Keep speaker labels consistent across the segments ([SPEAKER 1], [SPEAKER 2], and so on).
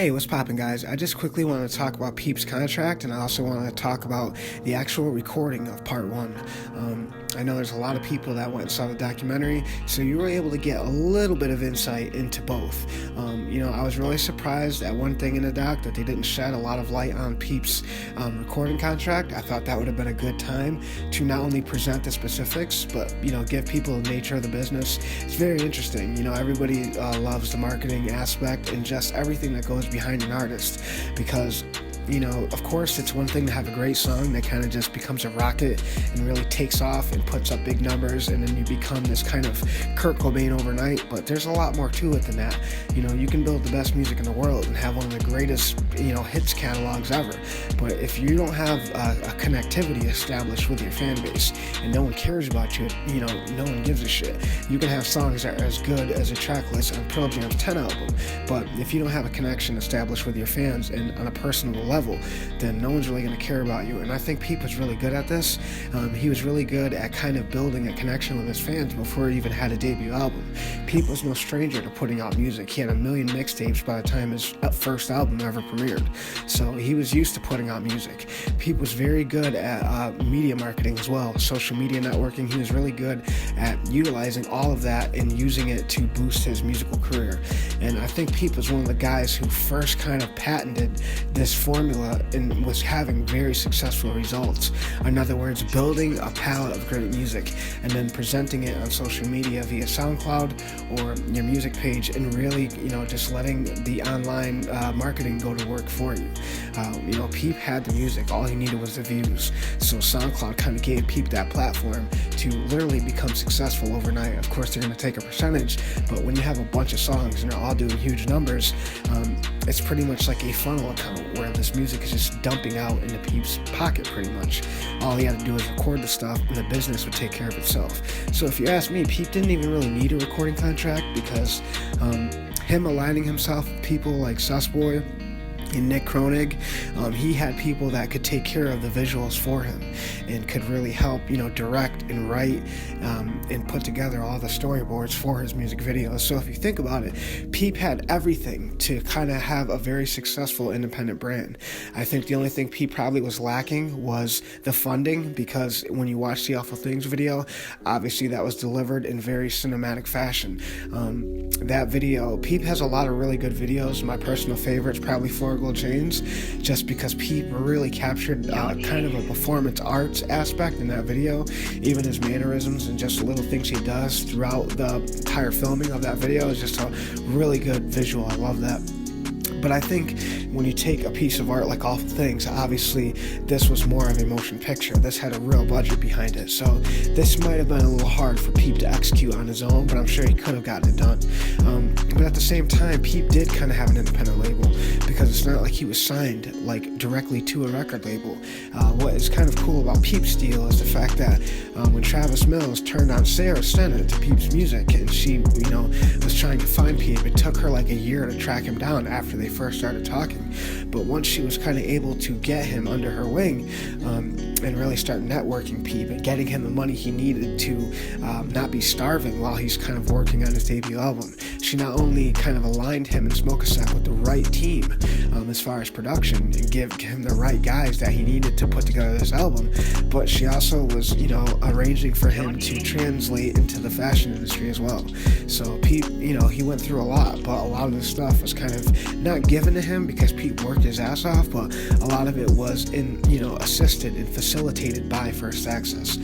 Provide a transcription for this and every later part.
[SPEAKER 1] Hey, what's poppin', guys? I just quickly want to talk about Peep's contract, and I also want to talk about the actual recording of part one. I know there's a lot of people that went and saw the documentary, so you were able to get a little bit of insight into both. I was really surprised at one thing in the doc, that they didn't shed a lot of light on Peep's recording contract. I thought that would have been a good time to not only present the specifics, but give people the nature of the business. It's very interesting. Everybody loves the marketing aspect and just everything that goes behind an artist, because of course, it's one thing to have a great song that kind of just becomes a rocket and really takes off and puts up big numbers, and then you become this kind of Kurt Cobain overnight, but there's a lot more to it than that. You can build the best music in the world and have one of the greatest, hits catalogs ever, but if you don't have a connectivity established with your fan base and no one cares about you, no one gives a shit. You can have songs that are as good as a track list on Pearl Jam's 10 album, but if you don't have a connection established with your fans and on a personal level, then no one's really going to care about you. And I think Peep was really good at this. He was really good at kind of building a connection with his fans before he even had a debut album. Peep was no stranger to putting out music. He had a million mixtapes by the time his first album ever premiered, so he was used to putting out music. Peep was very good at media marketing as well, social media networking. He was really good at utilizing all of that and using it to boost his musical career. And I think Peep was one of the guys who first kind of patented this formula and was having very successful results. In other words, building a palette of great music and then presenting it on social media via SoundCloud or your music page, and really, just letting the online marketing go to work for you. Peep had the music, all he needed was the views. So SoundCloud kind of gave Peep that platform to literally become successful overnight. Of course, they're going to take a percentage, but when you have a bunch of songs and they're all doing huge numbers, it's pretty much like a funnel account where this music is just dumping out into Peep's pocket pretty much. All he had to do was record the stuff and the business would take care of itself. So if you ask me, Peep didn't even really need a recording contract, because him aligning himself with people like Boy and Nick Kronig, he had people that could take care of the visuals for him and could really help, direct and write and put together all the storyboards for his music videos. So if you think about it, Peep had everything to kind of have a very successful independent brand. I think the only thing Peep probably was lacking was the funding, because when you watch the Awful Things video, obviously that was delivered in very cinematic fashion. That video, Peep has a lot of really good videos. My personal favorite is probably Four Gold Chains, just because Peep really captured kind of a performance arts aspect in that video. Even his mannerisms and just little things he does throughout the entire filming of that video is just a really good visual. I love that. But I think when you take a piece of art like Awful Things, obviously this was more of a motion picture. This had a real budget behind it. So this might have been a little hard for Peep to execute on his own, but I'm sure he could have gotten it done. But at the same time, Peep did kind of have an independent label, because it's not like he was signed directly to a record label. What is kind of cool about Peep's deal is the fact that when Travis Mills turned on Sarah Stennett to Peep's music, and she, was trying to find Peep, it took her like a year to track him down after they first started talking. But once she was kind of able to get him under her wing and really start networking Peep and getting him the money he needed to not be starving while he's kind of working on his debut album, she not only kind of aligned him and Smoke a Sack with the right team as far as production and give him the right guys that he needed to put together this album, but she also was, arranging for him to translate into the fashion industry as well. So Peep, he went through a lot, but a lot of this stuff was kind of not given to him because Peep worked his ass off, but a lot of it was assisted and facilitated by First Access.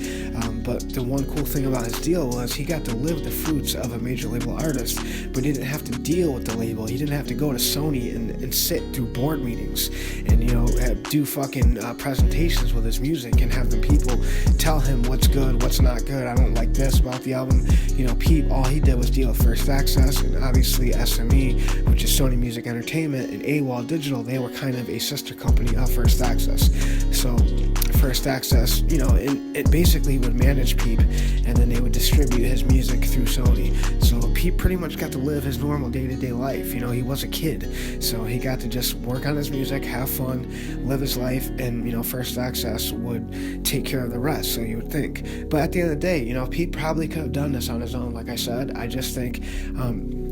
[SPEAKER 1] But the one cool thing about his deal was he got to live the fruits of a major label artist, but he didn't have to deal with the label. He didn't have to go to Sony and sit through board meetings and do fucking presentations with his music and have the people tell him what's good, what's not good. I don't like this about the album. Peep, all he did was deal with First Access, and obviously SME, which is Sony Music Entertainment, and AWOL Digital. They were kind of a sister company of First Access. So First Access, it basically would manage Peep, and then they would distribute his music through Sony. So Peep pretty much got to live his normal day-to-day life. He was a kid, so he got to just work on his music, have fun, live his life, and First Access would take care of the rest, so you would think. But at the end of the day, Pete probably could have done this on his own. Like I said, I just think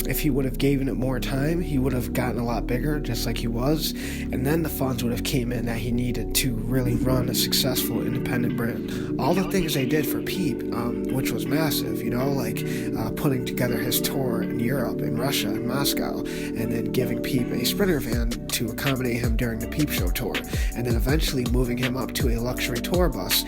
[SPEAKER 1] If he would have given it more time, he would have gotten a lot bigger, just like he was, and then the funds would have came in that he needed to really run a successful independent brand. All the things they did for Peep, which was massive, like putting together his tour in Europe, in Russia, in Moscow, and then giving Peep a Sprinter van to accommodate him during the Peep Show tour, and then eventually moving him up to a luxury tour bus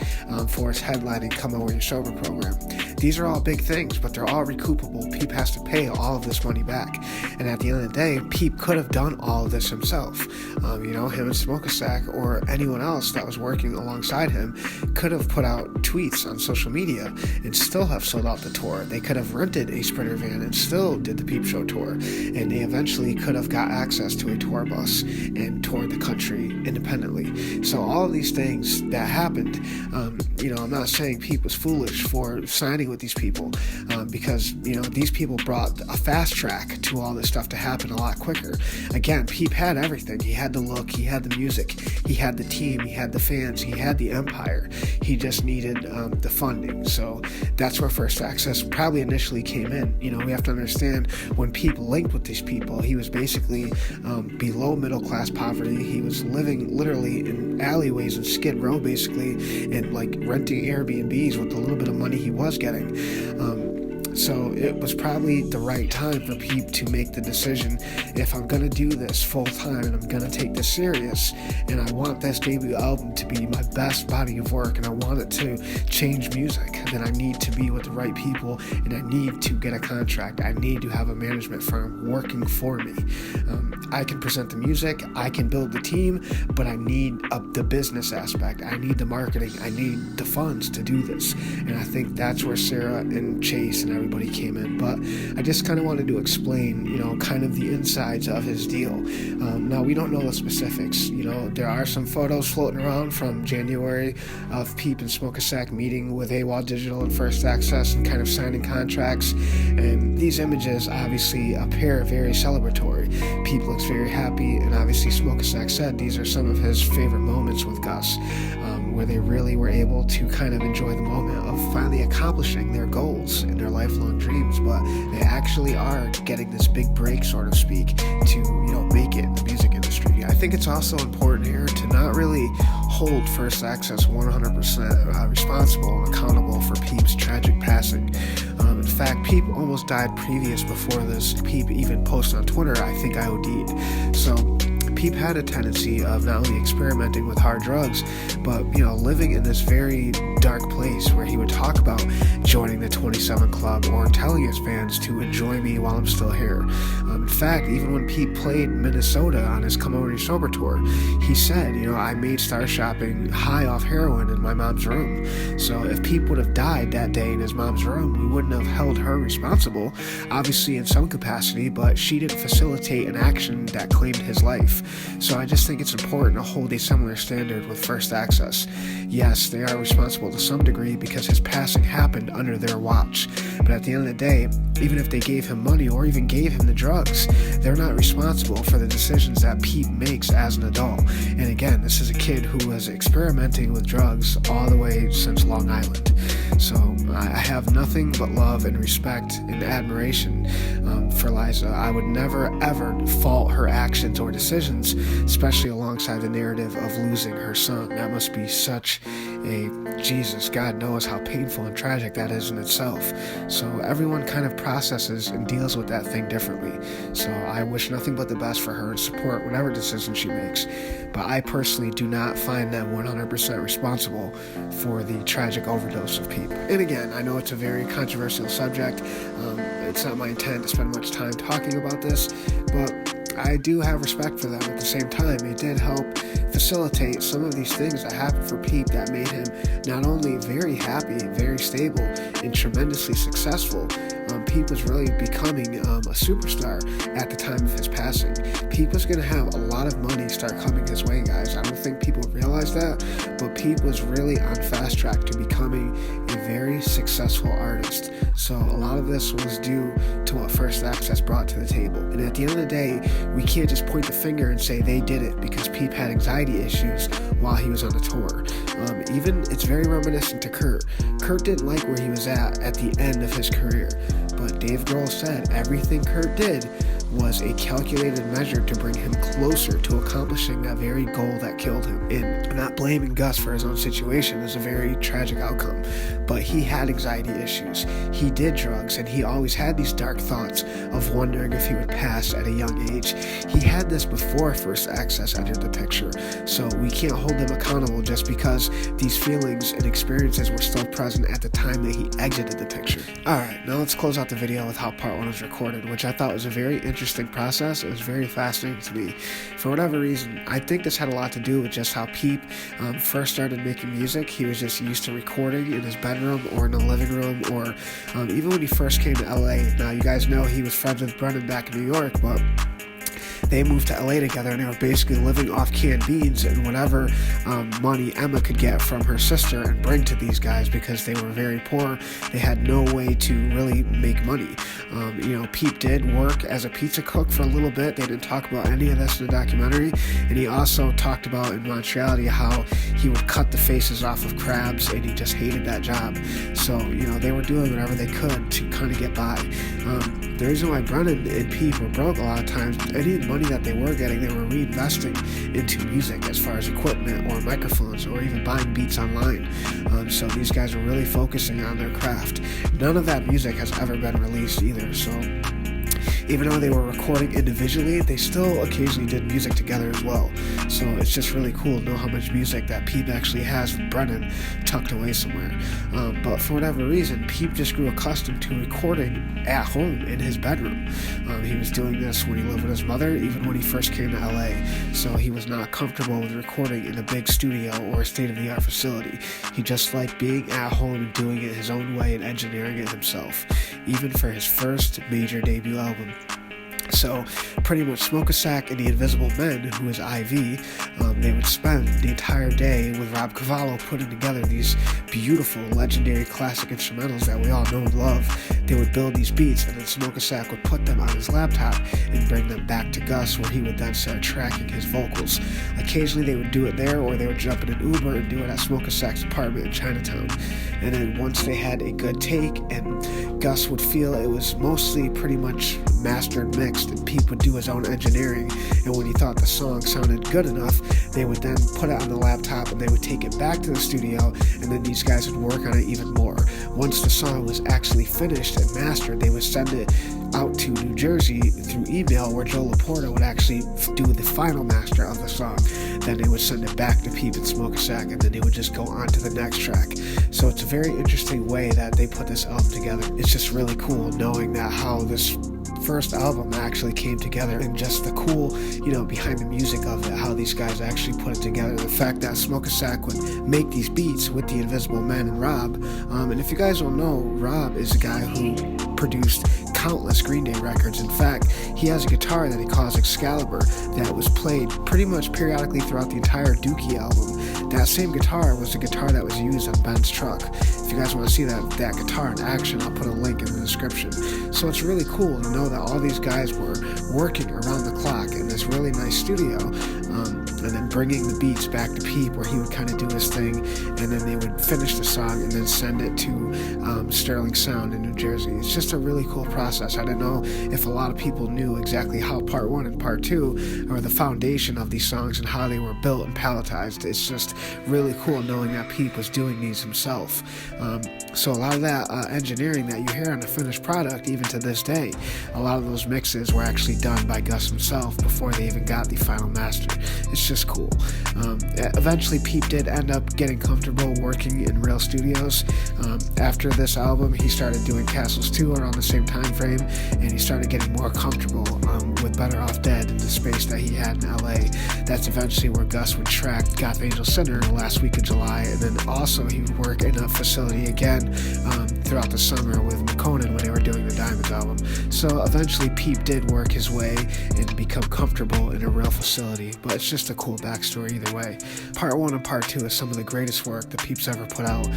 [SPEAKER 1] for his headlining Come Over Your Sober program. These are all big things, but they're all recoupable. Peep has to pay all of this money back. And at the end of the day, Peep could have done all of this himself. Him and Smoke a Sack or anyone else that was working alongside him could have put out tweets on social media and still have sold out the tour. They could have rented a Sprinter van and still did the Peep Show tour. And they eventually could have got access to a tour bus and toured the country independently. So all of these things that happened, I'm not saying Peep was foolish for signing with these people, because these people brought a fast track to all this stuff to happen a lot quicker. Again, Peep had everything. He had the look, he had the music, he had the team, he had the fans, he had the empire. He just needed the funding. So that's where First Access probably initially came in. We have to understand, when Peep linked with these people, he was basically below middle class poverty. He was living literally in alleyways and Skid Row, basically, and renting Airbnbs with the little bit of money he was getting. So it was probably the right time for Peep to make the decision, if I'm going to do this full time and I'm going to take this serious, and I want this debut album to be my best body of work, and I want it to change music, then I need to be with the right people, and I need to get a contract. I need to have a management firm working for me. I can present the music, I can build the team, but I need the business aspect. I need the marketing. I need the funds to do this. And I think that's where Sarah and Chase and everybody came in. But I just kind of wanted to explain, kind of the insides of his deal. Now, we don't know the specifics. There are some photos floating around from January of Peep and Smoke a Sack meeting with AWOL Digital and First Access and kind of signing contracts. And these images obviously appear very celebratory. Peep looks very happy, and obviously Smoke a Sack said these are some of his favorite moments with Gus, where they really were able to kind of enjoy the moment of finally accomplishing their goals and their lifelong dreams, but they actually are getting this big break, so to speak, to make it in the music industry. I think it's also important here to not really hold First Access 100% responsible and accountable for Peep's tragic passing. In fact, Peep almost died previous before this. Peep even posted on Twitter, "I think I OD'd." So Peep had a tendency of not only experimenting with hard drugs, but living in this very dark place where he would talk about joining the 27 Club or telling his fans to enjoy me while I'm still here. In fact, even when Peep played Minnesota on his Come Over Your Sober tour, he said, I made Star Shopping high off heroin in my mom's room. So if Peep would have died that day in his mom's room, we wouldn't have held her responsible, obviously in some capacity, but she didn't facilitate an action that claimed his life. So I just think it's important to hold a similar standard with First Access. Yes, they are responsible to some degree because his passing happened under their watch. But at the end of the day, even if they gave him money or even gave him the drugs, they're not responsible for the decisions that Peep makes as an adult. And again, this is a kid who was experimenting with drugs all the way since Long Island. So I have nothing but love and respect and admiration for Liza. I would never ever fault her actions or decisions, especially alongside the narrative of losing her son. That must be such a Jesus, God knows how painful and tragic that is in itself. So everyone kind of processes and deals with that thing differently. So I wish nothing but the best for her and support whatever decision she makes. But I personally do not find them 100% responsible for the tragic overdose of Peep. And again, I know it's a very controversial subject. It's not my intent to spend much time talking about this, but I do have respect for them at the same time. It did help facilitate some of these things that happened for Peep that made him not only very happy, very stable, and tremendously successful. Peep was really becoming a superstar at the time of his passing. Peep was going to have a lot of money start coming his way, guys. I don't think people realize that, but Peep was really on fast track to becoming a very successful artist. So a lot of this was due to what First Access brought to the table. And at the end of the day, we can't just point the finger and say they did it, because Peep had anxiety issues while he was on the tour. Even it's very reminiscent to Kurt. Kurt didn't like where he was at the end of his career, but Dave Grohl said everything Kurt did was a calculated measure to bring him closer to accomplishing that very goal that killed him. And not blaming Gus for his own situation is a very tragic outcome, but he had anxiety issues. He did drugs, and he always had these dark thoughts of wondering if he would pass at a young age. He had this before First Access entered the picture, so we can't hold him accountable just because these feelings and experiences were still present at the time that he exited the picture. Alright, now let's close out the video with how part 1 was recorded, which I thought was a very interesting process. It was very fascinating to me. For whatever reason, I think this had a lot to do with just how Peep first started making music. He was just used to recording in his bedroom or in the living room, or even when he first came to LA. Now, you guys know he was friends with Brennan back in New York, but they moved to LA together, and they were basically living off canned beans and whatever money Emma could get from her sister and bring to these guys, because they were very poor. They had no way to really make money. Peep did work as a pizza cook for a little bit. They didn't talk about any of this in the documentary, and he also talked about in Montreal how he would cut the faces off of crabs, and he just hated that job. So, they were doing whatever they could to kind of get by. The reason why Brennan and Peep were broke a lot of times, any money that they were getting, they were reinvesting into music as far as equipment or microphones or even buying beats online. So these guys were really focusing on their craft. None of that music has ever been released either. So even though they were recording individually, they still occasionally did music together as well. So it's just really cool to know how much music that Peep actually has with Brennan tucked away somewhere. But for whatever reason, Peep just grew accustomed to recording at home in his bedroom. He was doing this when he lived with his mother, even when he first came to LA. So he was not comfortable with recording in a big studio or a state-of-the-art facility. He just liked being at home and doing it his own way and engineering it himself, even for his first major debut album. So pretty much Smoke a Sack and the Invisible Men, who is IIVI, they would spend the entire day with Rob Cavollo putting together these beautiful, legendary classic instrumentals that we all know and love. They would build these beats, and then Smoke a Sack would put them on his laptop and bring them back to Gus, where he would then start tracking his vocals. Occasionally they would do it there, or they would jump in an Uber and do it at Smoke a Sack's apartment in Chinatown. And then once they had a good take, and Gus would feel it was mostly pretty much mastered, mixed, and Peep would do his own engineering, and when he thought the song sounded good enough, they would then put it on the laptop and they would take it back to the studio, and then these guys would work on it even more. Once the song was actually finished and mastered, they would send it out to New Jersey through email, where Joe Laporta would actually do the final master of the song. Then they would send it back to Peep and Smoke a Sack, and then they would just go on to the next track. So it's a very interesting way that they put this album together. It's just really cool knowing that how this first album actually came together, and just the cool, behind the music of it, how these guys actually put it together. The fact that Smoke a Sack would make these beats with the Invisible Men and Rob. And if you guys don't know, Rob is a guy who produced countless Green Day records. In fact, he has a guitar that he calls Excalibur that was played pretty much periodically throughout the entire Dookie album. That same guitar was the guitar that was used on Ben's truck. If you guys want to see that guitar in action, I'll put a link in the description. So it's really cool to know that all these guys were working around the clock in this really nice studio, and then bringing the beats back to Peep, where he would kind of do his thing, and then they would finish the song and then send it to Sterling Sound in New Jersey. It's just a really cool process. I didn't know if a lot of people knew exactly how part 1 and part 2 are the foundation of these songs and how they were built and palletized. It's just really cool knowing that Peep was doing these himself. So a lot of that engineering that you hear on the finished product, even to this day, a lot of those mixes were actually done by Gus himself before they even got the final master. It's just cool. Eventually Peep did end up getting comfortable comfortable working in real studios. After this album, he started doing Castles 2 around the same time frame, and he started getting more comfortable with Better Off Dead in the space that he had in LA. That's eventually where Gus would track Goth Angel Center the last week of July, and then also he would work in a facility again throughout the summer with McConan when they were doing the Diamonds album. So eventually Peep did work his way and become comfortable in a real facility, but it's just a cool backstory either way. Part 1 and Part 2 is some of the greatest work that Peep's ever put out.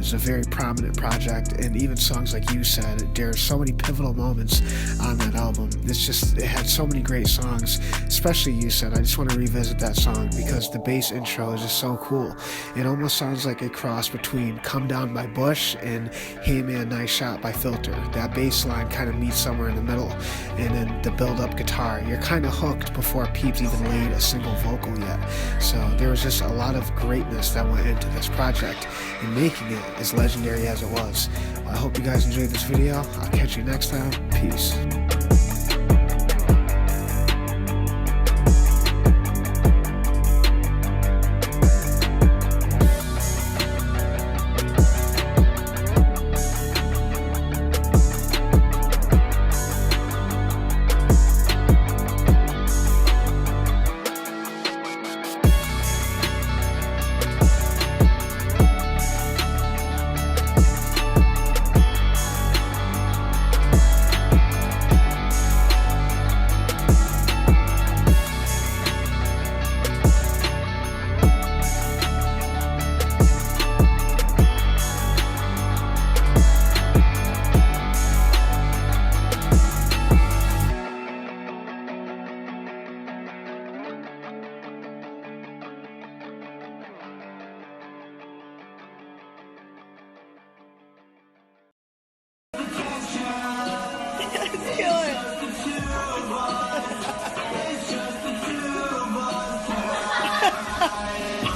[SPEAKER 1] It's a very prominent project, and even songs like You Said, there's so many pivotal moments on that album. It had so many great songs, especially You Said. I just want to revisit that song because the bass intro is just so cool. It almost sounds like a cross between Come Down by Bush and Hey Man Nice Shot by Filter. That bass line kind of meets somewhere in the middle, and then the build-up guitar. You're kind of hooked before Peeps even laid a single vocal yet. So there was just a lot of greatness that went into this project and making it as legendary as it was. I hope you guys enjoyed this video. I'll catch you next time. Peace.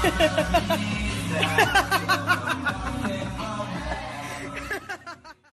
[SPEAKER 2] Ha ha ha!